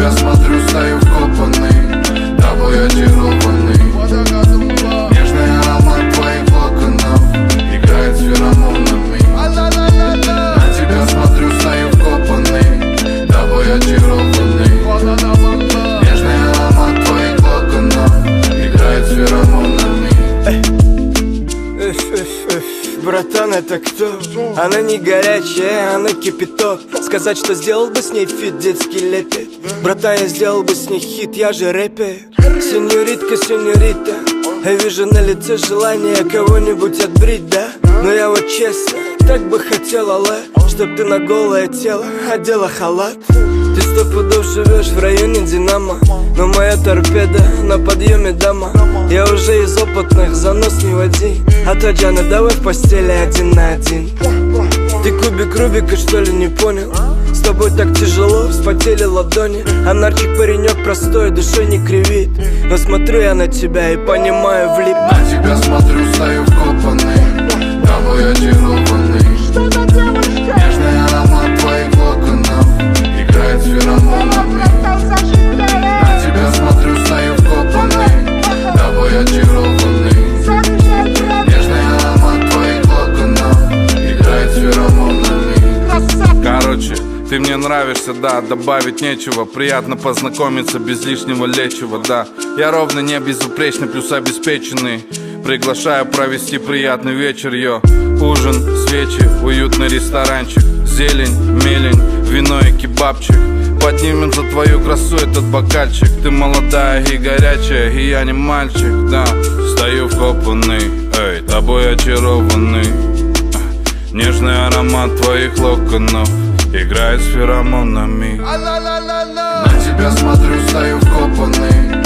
тебя смотрю, стою вкопанный, тобой очарованный. Нежный аромат твоих локонов играет с феромонами. На тебя смотрю, стою вкопанный, тобой очарованный. Нежный аромат твоих локонов играет с феромонами. Братан, это кто? Она не горячая, она кипяток. Сказать, что сделал бы с ней фит, детский лепет. Братан, я сделал бы с ней хит, я же рэпер. Сеньоритка, сеньорита, я вижу на лице желание кого-нибудь отбрить, да? Но я вот честно, так бы хотела, чтоб ты на голое тело одела халат. Ты 100 пудов живешь в районе Динамо, но моя торпеда на подъеме, дама. Я уже из опытных, занос не води. А то, Джана, давай в постели 1 на 1. Ты кубик Рубика, что ли, не понял? С тобой так тяжело, вспотели ладони. А нарчик паренек простой, душой не кривит. Но смотрю я на тебя и понимаю, влип. На тебя смотрю, стою вкопанный, тобой очарованный. Нежный аромат твоих локонов играет с феромонами. На тебя смотрю, стою вкопанный, тобой очарованный. Нежный аромат твоих локонов играет с феромонами. Короче, ты мне нравишься, да, добавить нечего. Приятно познакомиться без лишнего лечива, да. Я ровно не безупречный, плюс обеспеченный. Приглашаю провести приятный вечер, йо. Ужин, свечи, уютный ресторанчик. Зелень, мелень, вино и кебабчик. Поднимем за твою красу этот бокальчик. Ты молодая и горячая, и я не мальчик, да. Стою вкопанный, эй, тобой очарованный. Нежный аромат твоих локонов играет с феромонами. На тебя смотрю, стою вкопанный,